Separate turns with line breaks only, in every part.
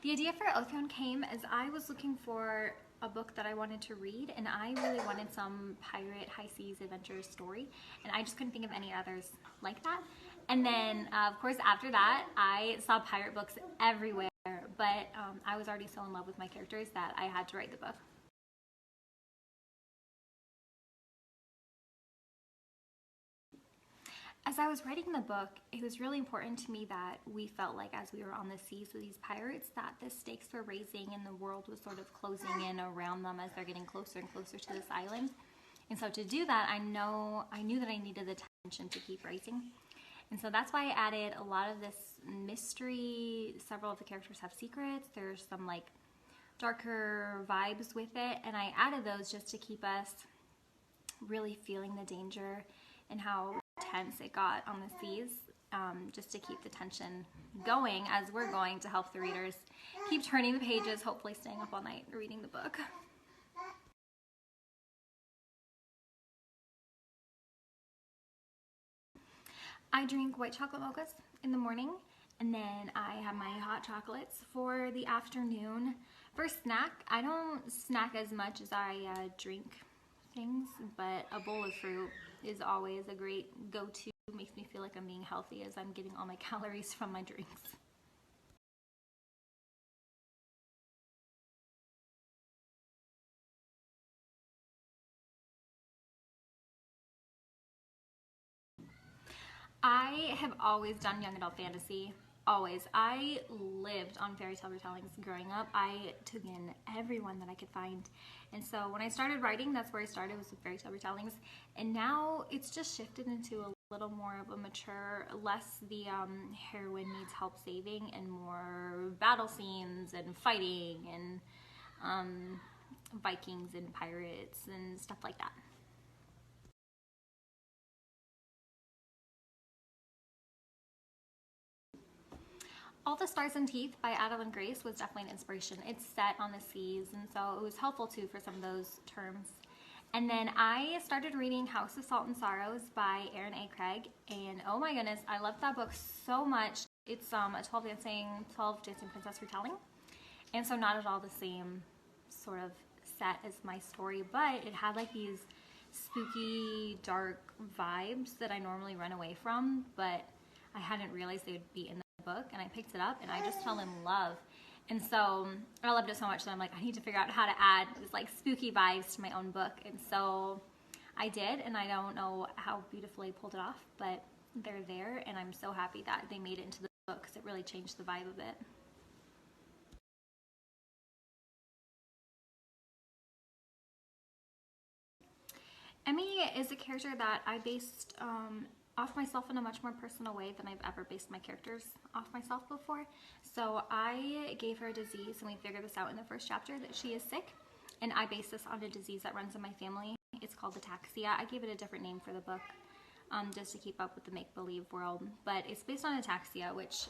The idea for Oathbound came as I was looking for a book that I wanted to read, and I really wanted some pirate high seas adventure story, and I just couldn't think of any others like that. And then, of course, after that, I saw pirate books everywhere, but I was already so in love with my characters that I had to write the book. As I was writing the book, it was really important to me that we felt like as we were on the seas with these pirates that the stakes were raising and the world was sort of closing in around them as they're getting closer and closer to this island. And so to do that, I knew that I needed the tension to keep rising. And so that's why I added a lot of this mystery. Several of the characters have secrets. There's some like darker vibes with it, and I added those just to keep us really feeling the danger and how tense it got on the seas, just to keep the tension going as we're going to help the readers keep turning the pages, hopefully staying up all night reading the book. I drink white chocolate mochas in the morning, and then I have my hot chocolates for the afternoon. For snack, I don't snack as much as I drink things, but a bowl of fruit is always a great go-to. Makes me feel like I'm being healthy as I'm getting all my calories from my drinks. I have always done young adult fantasy. Always. I lived on fairy tale retellings growing up. I took in everyone that I could find. And so when I started writing, that's where I started, was with fairy tale retellings. And now it's just shifted into a little more of a mature, less the heroine needs help saving, and more battle scenes and fighting and Vikings and pirates and stuff like that. All the Stars and Teeth by Adeline Grace was definitely an inspiration. It's set on the seas, and so it was helpful too for some of those terms. And then I started reading House of Salt and Sorrows by Erin A. Craig, and oh my goodness, I loved that book so much. It's a 12 dancing princess retelling, and so not at all the same sort of set as my story, but it had like these spooky, dark vibes that I normally run away from, but I hadn't realized they would be in the book, and I picked it up and I just fell in love. And so I loved it so much that I'm like, I need to figure out how to add these like spooky vibes to my own book. And so I did, and I don't know how beautifully I pulled it off, but they're there, and I'm so happy that they made it into the book because it really changed the vibe of it. Emmy is a character that I based off myself in a much more personal way than I've ever based my characters off myself before. So I gave her a disease, and we figured this out in the first chapter that she is sick, and I based this on a disease that runs in my family. It's called ataxia. I gave it a different name for the book, just to keep up with the make-believe world, but it's based on ataxia, which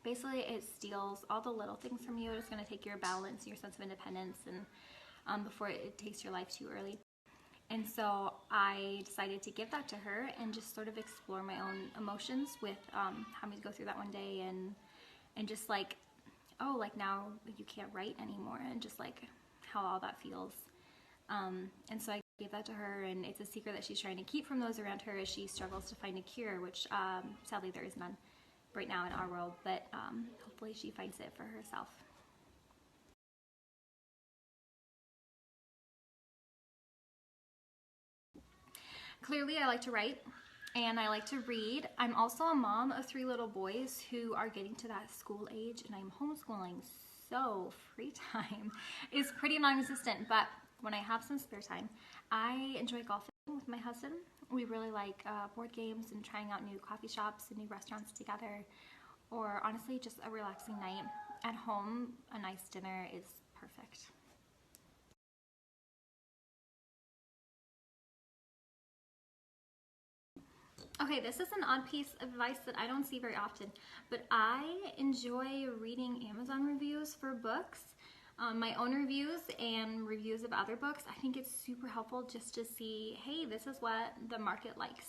basically it steals all the little things from you. It's going to take your balance, your sense of independence, and before it takes your life too early. And so I decided to give that to her and just sort of explore my own emotions with having to go through that one day, and just like, oh, like now you can't write anymore, and just like how all that feels. And so I gave that to her, and it's a secret that she's trying to keep from those around her as she struggles to find a cure, which sadly there is none right now in our world, but hopefully she finds it for herself. Clearly, I like to write and I like to read. I'm also a mom of 3 little boys who are getting to that school age, and I'm homeschooling, so free time is pretty non-existent. But when I have some spare time, I enjoy golfing with my husband. We really like board games and trying out new coffee shops and new restaurants together, or honestly just a relaxing night at home. A nice dinner is perfect. Okay, this is an odd piece of advice that I don't see very often, but I enjoy reading Amazon reviews for books, my own reviews and reviews of other books. I think it's super helpful just to see, hey, this is what the market likes.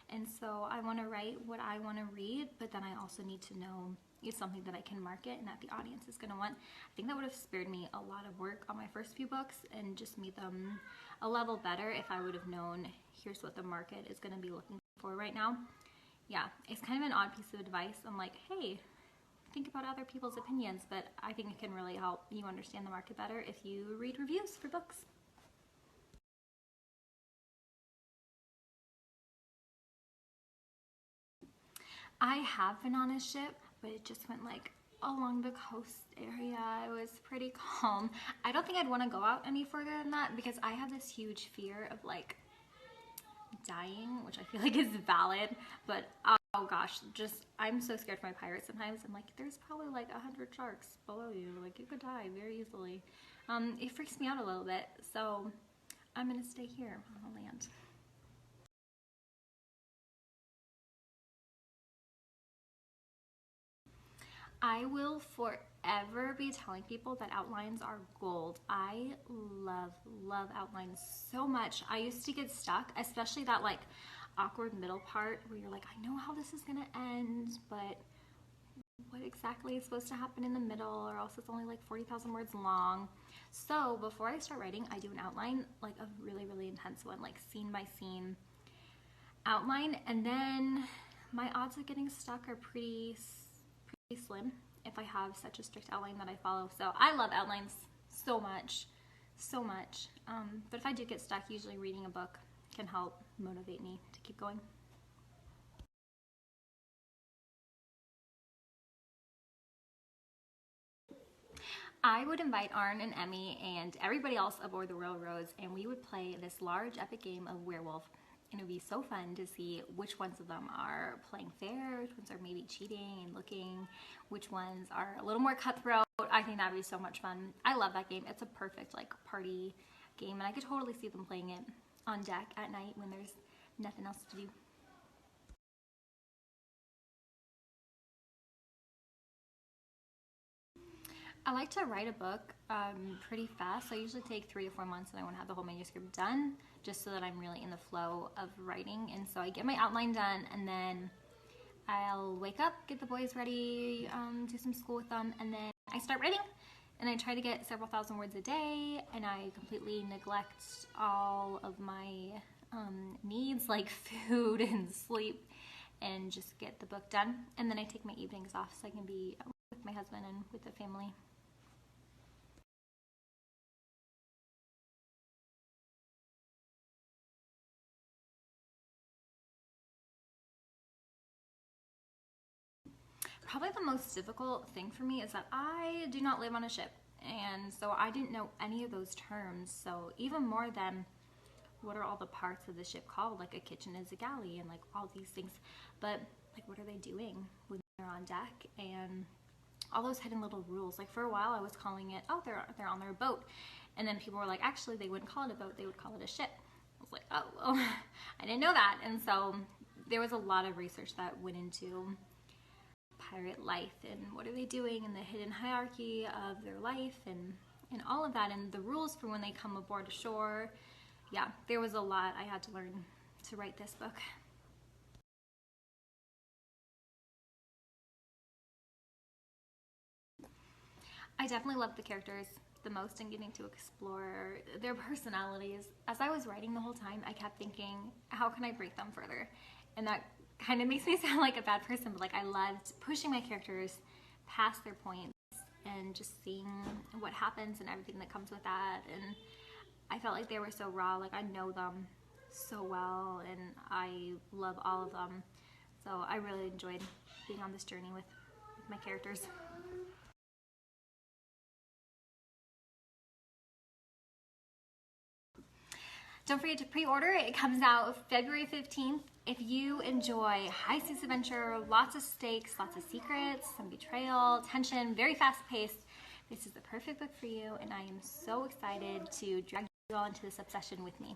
And so I want to write what I want to read, but then I also need to know is something that I can market and that the audience is going to want. I think that would have spared me a lot of work on my first few books and just made them a level better if I would have known here's what the market is going to be looking for right now. Yeah, it's kind of an odd piece of advice. I'm like, hey, think about other people's opinions, but I think it can really help you understand the market better if you read reviews for books. I have been on a ship, but it just went like along the coast area. It was pretty calm. I don't think I'd want to go out any further than that because I have this huge fear of like dying, which I feel like is valid, but oh gosh, just I'm so scared for my pirates sometimes. I'm like, there's probably like 100 sharks below you, like you could die very easily. It freaks me out a little bit, so I'm gonna stay here on the land. I will forever be telling people that outlines are gold. I love outlines so much. I used to get stuck, especially that like awkward middle part where you're like, I know how this is gonna end, but what exactly is supposed to happen in the middle, or else it's only like 40,000 words long. So before I start writing, I do an outline, like a really intense one, like scene by scene outline, and then my odds of getting stuck are pretty slim if I have such a strict outline that I follow. So I love outlines so much. But if I do get stuck, usually reading a book can help motivate me to keep going. I would invite Arn and Emmy and everybody else aboard the Royal Rose, and we would play this large epic game of werewolf. And it would be so fun to see which ones of them are playing fair, which ones are maybe cheating and looking, which ones are a little more cutthroat. I think that would be so much fun. I love that game. It's a perfect like party game, and I could totally see them playing it on deck at night when there's nothing else to do. I like to write a book pretty fast. So I usually take 3 to 4 months, and I want to have the whole manuscript done just so that I'm really in the flow of writing. And so I get my outline done, and then I'll wake up, get the boys ready, do some school with them, and then I start writing. And I try to get several thousand words a day, and I completely neglect all of my needs like food and sleep, and just get the book done. And then I take my evenings off so I can be with my husband and with the family. Probably the most difficult thing for me is that I do not live on a ship, and so I didn't know any of those terms. So even more than what are all the parts of the ship called, like a kitchen is a galley and like all these things, but like what are they doing when they're on deck, and all those hidden little rules. Like for a while I was calling it, oh, they're on their boat, and then people were like, actually they wouldn't call it a boat, they would call it a ship. I was like, oh well, I didn't know that. And so there was a lot of research that went into pirate life and what are they doing, and the hidden hierarchy of their life, and all of that, and the rules for when they come aboard shore. Yeah, there was a lot I had to learn to write this book. I definitely loved the characters the most and getting to explore their personalities. As I was writing the whole time, I kept thinking, how can I break them further? And that kind of makes me sound like a bad person, but like I loved pushing my characters past their points and just seeing what happens and everything that comes with that. And I felt like they were so raw, like I know them so well and I love all of them. So I really enjoyed being on this journey with my characters. Don't forget to pre-order. It comes out February 15th. If you enjoy high seas adventure, lots of stakes, lots of secrets, some betrayal, tension, very fast paced, this is the perfect book for you, and I am so excited to drag you all into this obsession with me.